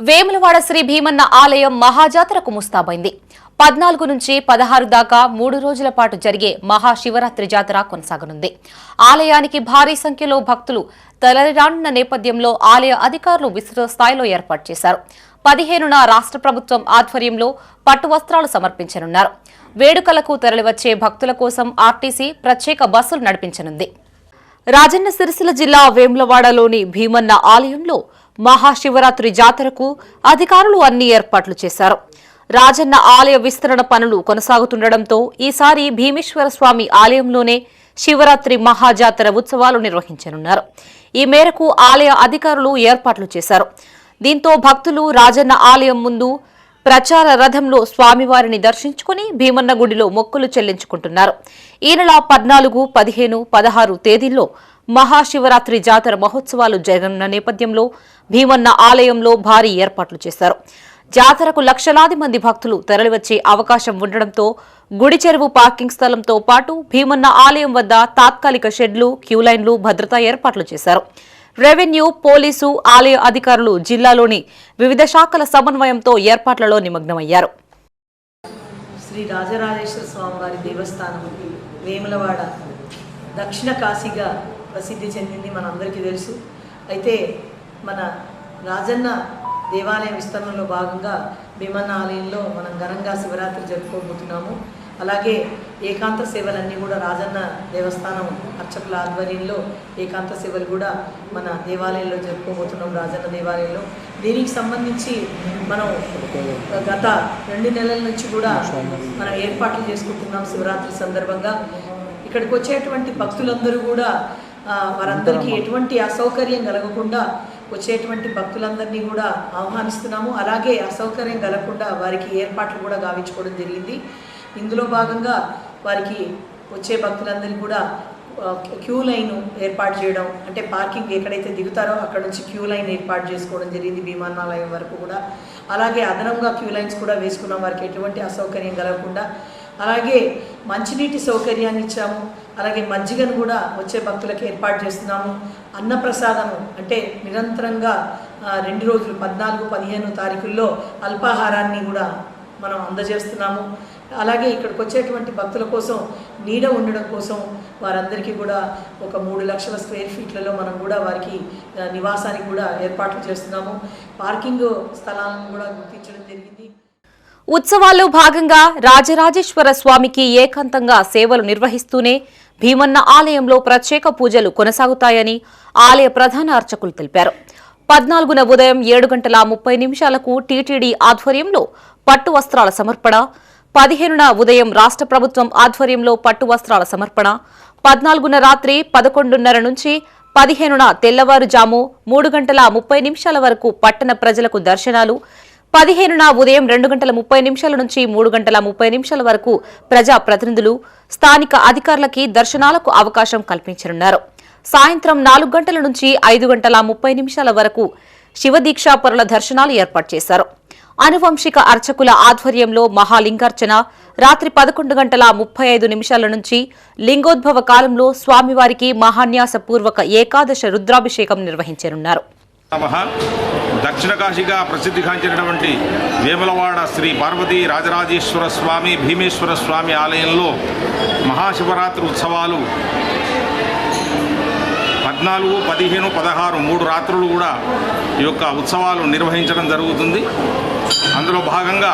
వేములవాడ శ్రీ భీమన్న ఆలయం మహాజాతరకు ముస్తాబైంది. 14 నుంచి 16 దాకా 3 రోజుల పాటు జరిగే మహాశివరాత్రి జాతర కొనసాగనుంది. ఆలయానికి భారీ సంఖ్యలో భక్తులు తరలిరానున్న నేపథ్యంలో ఆలయ అధికారులు విస్తృత స్థాయిలో ఏర్పాటు చేశారు. 15న రాష్ట్ర ప్రభుత్వం ఆధ్వర్యంలో పట్టు వస్త్రాలు సమర్పించనున్నారు. వేడుకలకు తరలివచ్చే భక్తుల కోసం ఆర్టీసీ ప్రత్యేక బస్సులు నడిపించనుంది. రాజన్న సిరిసిల్ల జిల్లా వేములవాడలోని భీమన్న ఆలయంలో మహాశివరాత్రి జాతరకు అధికారులు అన్ని ఏర్పాట్లు చేశారు. రాజన్న ఆలయ విస్తరణ పనులు కొనసాగుతుండటంతో ఈసారి భీమేశ్వర స్వామి ఆలయంలోనే శివరాత్రి మహాజాతర ఉత్సవాలు నిర్వహించనున్నారు. ఈ మేరకు ఆలయ అధికారులు ఏర్పాట్లు చేశారు. దీంతో భక్తులు రాజన్న ఆలయం ముందు ప్రచార రథంలో స్వామివారిని దర్శించుకుని భీమన్న గుడిలో మొక్కులు చెల్లించుకుంటున్నారు. ఈ నెల 14, 15, 16 తేదీల్లో మహాశివరాత్రి జాతర మహోత్సవాలు జరగనున్న నేపథ్యంలో భీమన్న ఆలయంలో భారీ ఏర్పాట్లు చేశారు. జాతరకు లక్షలాది మంది భక్తులు తరలివచ్చే అవకాశం ఉండడంతో గుడి చెరువు పార్కింగ్ స్థలంతో పాటు భీమన్న ఆలయం వద్ద తాత్కాలిక షెడ్లు, క్యూలైన్లు, భద్రతా ఏర్పాట్లు చేశారు. రెవెన్యూ, పోలీసు, ఆలయ అధికారులు జిల్లాలోని వివిధ శాఖల సమన్వయంతో ఏర్పాట్లలో నిమగ్నమయ్యారు. శ్రీ రాజరాజేశ్వర స్వామివారి దేవస్థానం వేములవాడ దక్షిణ కాశీగా ప్రసిద్ధి చెందింది, మనందరికీ తెలుసు. అయితే మన రాజన్న దేవాలయ విస్తరణలో భాగంగా భీమన్న ఆలయంలో మనం ఘనంగా శివరాత్రి జరుపుకోబోతున్నాము. అలాగే ఏకాంత సేవలన్నీ కూడా రాజన్న దేవస్థానం అర్చకుల ఆధ్వర్యంలో ఏకాంత సేవలు కూడా మన దేవాలయంలో జరుపుకోబోతున్నాం. రాజన్న దేవాలయంలో దీనికి సంబంధించి మనం గత 2 నెలల నుంచి కూడా మనం ఏర్పాట్లు చేసుకుంటున్నాం. శివరాత్రి సందర్భంగా ఇక్కడికి వచ్చేటువంటి భక్తులందరూ కూడా వారందరికీ ఎటువంటి అసౌకర్యం కలగకుండా వచ్చేటువంటి భక్తులందరినీ కూడా ఆహ్వానిస్తున్నాము. అలాగే అసౌకర్యం కలగకుండా వారికి ఏర్పాట్లు కూడా గావించుకోవడం జరిగింది. ఇందులో భాగంగా వారికి వచ్చే భక్తులందరికీ కూడా క్యూ లైన్ ఏర్పాటు చేయడం, అంటే పార్కింగ్ ఎక్కడైతే దిగుతారో అక్కడ నుంచి క్యూ లైన్ ఏర్పాటు చేసుకోవడం జరిగింది భీమన్నాలయం వరకు కూడా. అలాగే అదనంగా క్యూ లైన్స్ కూడా వేసుకున్నాం వారికి ఎటువంటి అసౌకర్యం కలగకుండా. అలాగే మంచినీటి సౌకర్యాన్ని ఇచ్చాము. అలాగే మజ్జిగను కూడా వచ్చే భక్తులకు ఏర్పాటు చేస్తున్నాము. అన్నప్రసాదము అంటే నిరంతరంగా 2 రోజులు 14, 15 తారీఖుల్లో అల్పాహారాన్ని కూడా మనం అందజేస్తున్నాము. అలాగే ఇక్కడికి వచ్చేటువంటి భక్తుల కోసం నీడ ఉండడం కోసం వారందరికీ కూడా ఒక 3 లక్షల స్క్వేర్ ఫీట్లలో మనం కూడా వారికి నివాసానికి కూడా ఏర్పాట్లు చేస్తున్నాము. పార్కింగ్ స్థలాలను కూడా గుర్తించడం జరిగింది. ఉత్సవాల్లో భాగంగా రాజరాజేశ్వర స్వామికి ఏకాంతంగా సేవలు నిర్వహిస్తూనే భీమన్న ఆలయంలో ప్రత్యేక పూజలు కొనసాగుతాయని ఆలయ ప్రధాన అర్చకులు తెలిపారు. 14న ఉదయం 7:30 టీటీడీ ఆధ్వర్యంలో పట్టు వస్త్రాల సమర్పణ, 15న ఉదయం రాష్ట్ర ప్రభుత్వం ఆధ్వర్యంలో పట్టు వస్త్రాల సమర్పణ, 14న రాత్రి 11:30 నుంచి 15న తెల్లవారుజాము 3:30 వరకు పట్టణ ప్రజలకు దర్శనాలు, 15న ఉదయం 2:30 నుంచి 3:30 వరకు ప్రజా ప్రతినిధులు, స్థానిక అధికారులకి దర్శనాలకు అవకాశం కల్పించనున్నారు. సాయంత్రం 4 గంటల నుంచి 5:30 వరకు శివదీక్షాపరుల దర్శనాలు ఏర్పాటు చేశారు. అనువంశిక అర్చకుల ఆధ్వర్యంలో మహాలింగార్చన రాత్రి 11:35 నుంచి లింగోద్భవ కాలంలో స్వామివారికి మహాన్యాసపూర్వక ఏకాదశ రుద్రాభిషేకం నిర్వహించనున్నారు. దక్షిణ కాశీగా ప్రసిద్ధిగాంచినటువంటి వేములవాడ శ్రీ పార్వతీ రాజరాజేశ్వర స్వామి భీమేశ్వర స్వామి ఆలయంలో మహాశివరాత్రి ఉత్సవాలు 14, 15, 16 3 రాత్రులు కూడా ఈ యొక్క ఉత్సవాలు నిర్వహించడం జరుగుతుంది. అందులో భాగంగా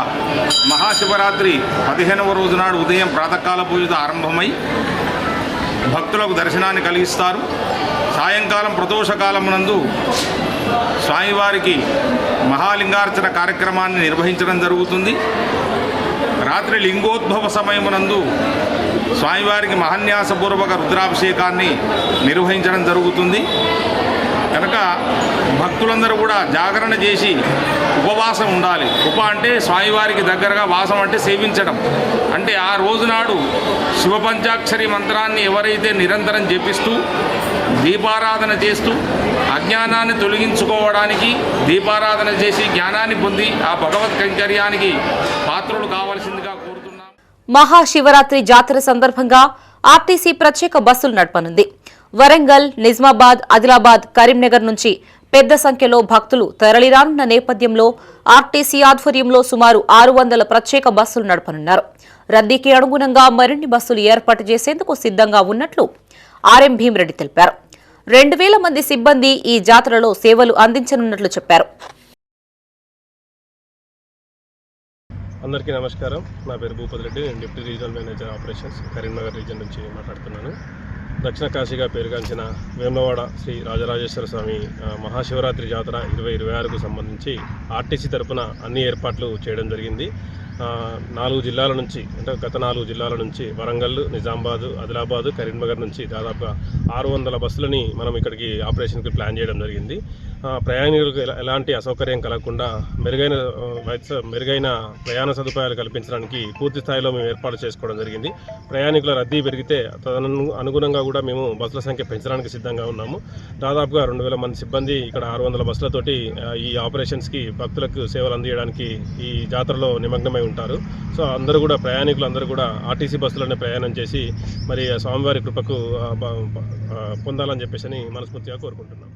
మహాశివరాత్రి 15వ రోజు నాడు ఉదయం ప్రాతకాల పూజతో ఆరంభమై భక్తులకు దర్శనాన్ని కలిగిస్తారు. సాయంకాలం ప్రదోషకాలం నందు స్వామివారికి మహాలింగార్చన కార్యక్రమాన్ని నిర్వహించడం జరుగుతుంది. రాత్రి లింగోద్భవ సమయమునందు స్వామివారికి మహాన్యాసపూర్వక రుద్రాభిషేకాన్ని నిర్వహించడం జరుగుతుంది. కనుక భక్తులందరూ కూడా జాగరణ చేసి ఉపవాసం ఉండాలి. అంటే స్వామివారికి దగ్గరగా వాసం అంటే సేవించడం. అంటే ఆ రోజునాడు శివపంచాక్షరి మంత్రాన్ని ఎవరైతే నిరంతరం జపిస్తూ దీపారాధన చేస్తూ అజ్ఞానాన్ని తొలగించుకోవడానికి దీపారాధన చేసి జ్ఞానాన్ని పొంది ఆ భగవత్ కైంకర్యానికి పాత్రులు కావాల్సిందిగా కోరుతున్నాం. మహాశివరాత్రి జాతర సందర్భంగా ఆర్టీసీ ప్రత్యేక బస్సులు నడపనుంది. వరంగల్, నిజామాబాద్, ఆదిలాబాద్, కరీంనగర్ నుంచి పెద్ద సంఖ్యలో భక్తులు తరలిరానున్న నేపథ్యంలో ఆర్టీసీ ఆధ్వర్యంలో సుమారు 600 ప్రత్యేక బస్సులు నడపనున్నారు. రద్దీకి అనుగుణంగా మరిన్ని బస్సులు ఏర్పాటు చేసేందుకు సిద్ధంగా ఉన్నట్లు ఆర్ఎం భీమిరెడ్డి తెలిపారు. 2000 మంది సిబ్బంది ఈ జాతరలో సేవలు అందించనున్నట్లు చెప్పారు. అందరికీ నమస్కారం. నా పేరు భూపతి రెడ్డి. నేను deputy regional manager operations Karimnagar reason నుంచి మాట్లాడుతున్నాను. దక్షిణ కాశీగా పేరుగాంచిన వేములవాడ శ్రీ రాజరాజేశ్వర స్వామి మహాశివరాత్రి జాతర 2026కు సంబంధించి ఆర్టీసీ తరపున అన్ని ఏర్పాట్లు చేయడం జరిగింది. 4 జిల్లాల నుంచి అంటే గత 4 జిల్లాల నుంచి వరంగల్, నిజామాబాద్, ఆదిలాబాద్, కరీంనగర్ నుంచి దాదాపుగా 600 బస్సులని మనం ఇక్కడికి ఆపరేషన్కి ప్లాన్ చేయడం జరిగింది. ప్రయాణికులకు ఎలాంటి అసౌకర్యం కలగకుండా మెరుగైన ప్రయాణ సదుపాయాలు కల్పించడానికి పూర్తి స్థాయిలో మేము ఏర్పాటు చేసుకోవడం జరిగింది. ప్రయాణికుల రద్దీ పెరిగితే అనుగుణంగా కూడా మేము బస్సుల సంఖ్య పెంచడానికి సిద్ధంగా ఉన్నాము. దాదాపుగా 2000 మంది సిబ్బంది ఇక్కడ 600 బస్సులతోటి ఈ ఆపరేషన్స్కి భక్తులకు సేవలు అందించడానికి ఈ జాతరలో నిమగ్నమై ఉంటారు. సో అందరూ కూడా ప్రయాణికులు అందరూ కూడా ఆర్టీసీ బస్సులోనే ప్రయాణం చేసి మరి స్వామివారి కృపకు పొందాలని చెప్పేసి మనస్ఫూర్తిగా కోరుకుంటున్నాం.